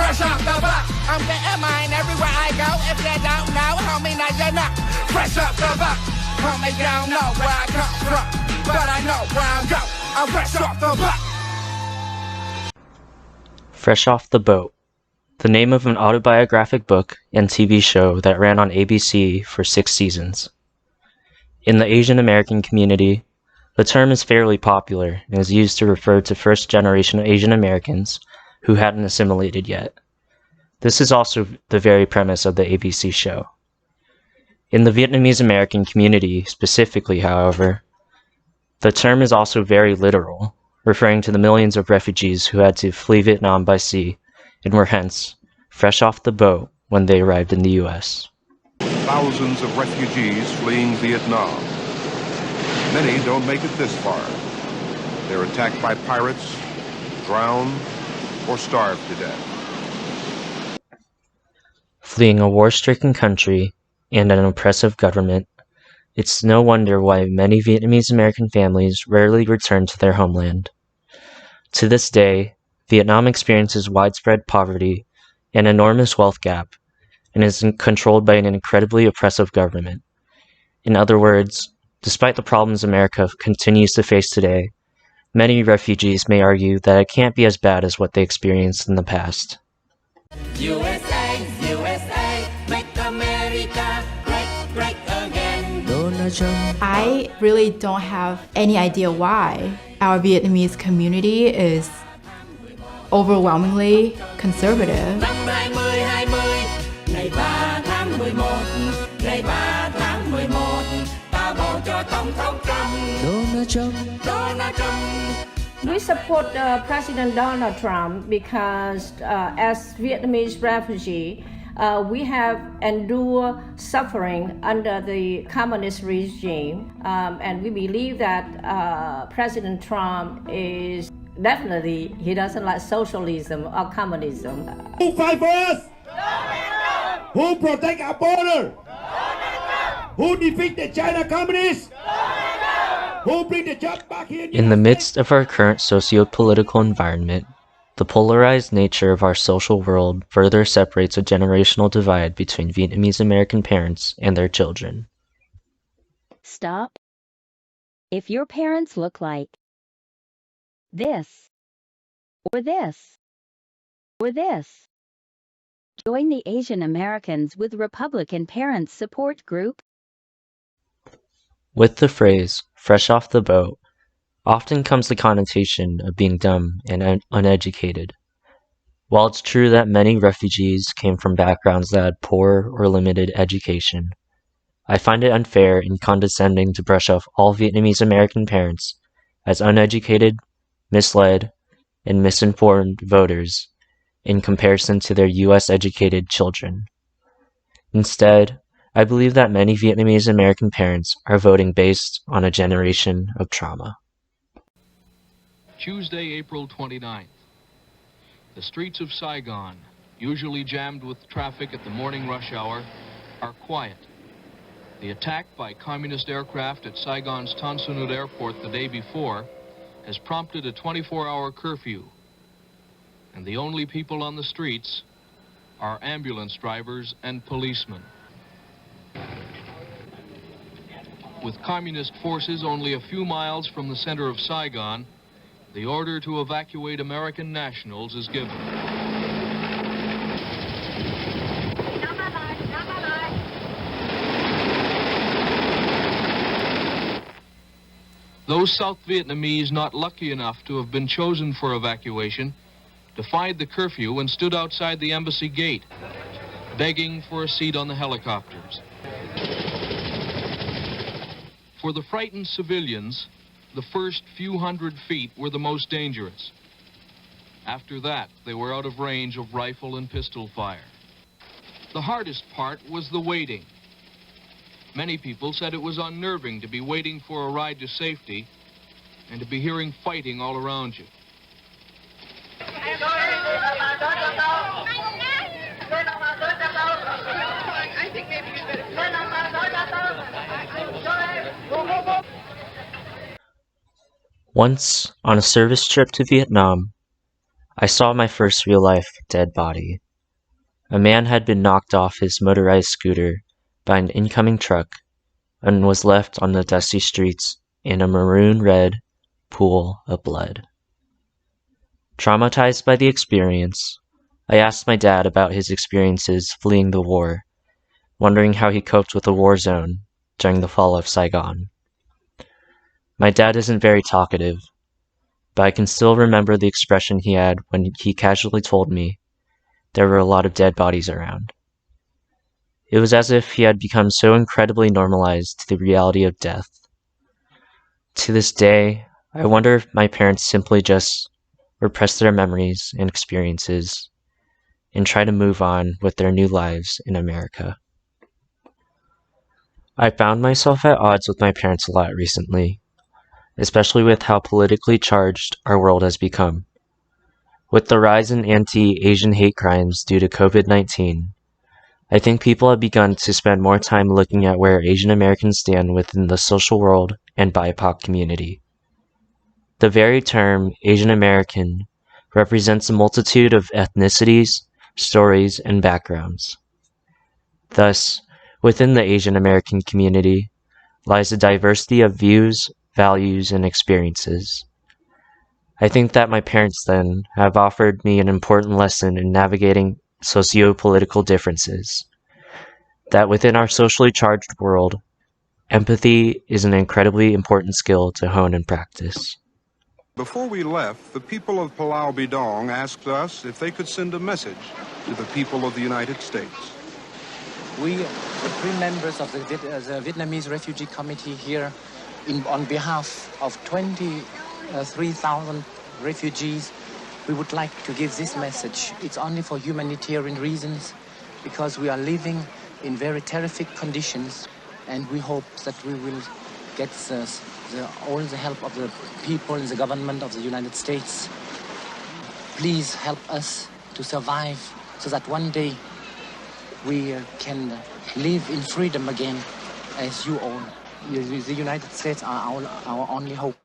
Fresh off the block, I'm getting mine everywhere I go. If you don't know, homie, now you know. Fresh off the block, homie, you don't know where I come from, but I know where I'm going. I'm fresh off the block. Fresh Off the Boat, the name of an autobiographic book and TV show that ran on ABC for 6 seasons. In the Asian American community, the term is fairly popular and is used to refer to first-generation Asian Americans who hadn't assimilated yet. This is also the very premise of the ABC show. In the Vietnamese American community specifically, however, the term is also very literal, referring to the millions of refugees who had to flee Vietnam by sea and were hence fresh off the boat when they arrived in the U.S. Thousands of refugees fleeing Vietnam. Many don't make it this far. They're attacked by pirates, drown, or starve to death. Fleeing a war-stricken country and an oppressive government, it's no wonder why many Vietnamese American families rarely return to their homeland. To this day, Vietnam experiences widespread poverty, an enormous wealth gap, and is controlled by an incredibly oppressive government. In other words, despite the problems America continues to face today, many refugees may argue that it can't be as bad as what they experienced in the past. USA, USA, make America great, great again. I really don't have any idea why our Vietnamese community is overwhelmingly conservative. Năm 2020, ngày 3 tháng 11, ngày 3 tháng 11, ta bầu cho Tổng thống Donald Trump. We support President Donald Trump because as Vietnamese refugee, we have endured suffering under the communist regime, and we believe that President Trump is definitely, he doesn't like socialism or communism. Who fight for us? Who protect our border? Who defeat the China communists? Who bring the jobs back here? In the midst of our current socio-political environment, the polarized nature of our social world further separates a generational divide between Vietnamese American parents and their children. Stop. If your parents look like this, or this, or this, join the Asian Americans with Republican Parents Support Group. With the phrase, fresh off the boat, often comes the connotation of being dumb and uneducated. While it's true that many refugees came from backgrounds that had poor or limited education, I find it unfair and condescending to brush off all Vietnamese American parents as uneducated, misled, and misinformed voters in comparison to their U.S.-educated children. Instead, I believe that many Vietnamese American parents are voting based on a generation of trauma. Tuesday, April 29th. The streets of Saigon, usually jammed with traffic at the morning rush hour, are quiet. The attack by communist aircraft at Saigon's Tan Son Nhut Airport the day before has prompted a 24-hour curfew. And the only people on the streets are ambulance drivers and policemen. With communist forces only a few miles from the center of Saigon, the order to evacuate American nationals is given. Those South Vietnamese not lucky enough to have been chosen for evacuation defied the curfew and stood outside the embassy gate, begging for a seat on the helicopters. For the frightened civilians, the first few hundred feet were the most dangerous. After that, they were out of range of rifle and pistol fire. The hardest part was the waiting. Many people said it was unnerving to be waiting for a ride to safety and to be hearing fighting all around you. Once, on a service trip to Vietnam, I saw my first real-life dead body. A man had been knocked off his motorized scooter by an incoming truck and was left on the dusty streets in a maroon-red pool of blood. Traumatized by the experience, I asked my dad about his experiences fleeing the war, wondering how he coped with the war zone during the fall of Saigon. My dad isn't very talkative, but I can still remember the expression he had when he casually told me there were a lot of dead bodies around. It was as if he had become so incredibly normalized to the reality of death. To this day, I wonder if my parents simply just repress their memories and experiences and try to move on with their new lives in America. I found myself at odds with my parents a lot recently, especially with how politically charged our world has become. With the rise in anti-Asian hate crimes due to COVID-19, I think people have begun to spend more time looking at where Asian Americans stand within the social world and BIPOC community. The very term Asian American represents a multitude of ethnicities, stories, and backgrounds. Thus, within the Asian American community lies a diversity of views, values, and experiences. I think that my parents then have offered me an important lesson in navigating socio-political differences. That within our socially charged world, empathy is an incredibly important skill to hone and practice. Before we left, the people of Palau Bidong asked us if they could send a message to the people of the United States. We, the three members of the Vietnamese Refugee Committee here, on behalf of 23,000 refugees, we would like to give this message. It's only for humanitarian reasons, because we are living in very terrific conditions, and we hope that we will get all the help of the people and the government of the United States. Please help us to survive so that one day we can live in freedom again as you all. The United States are our only hope.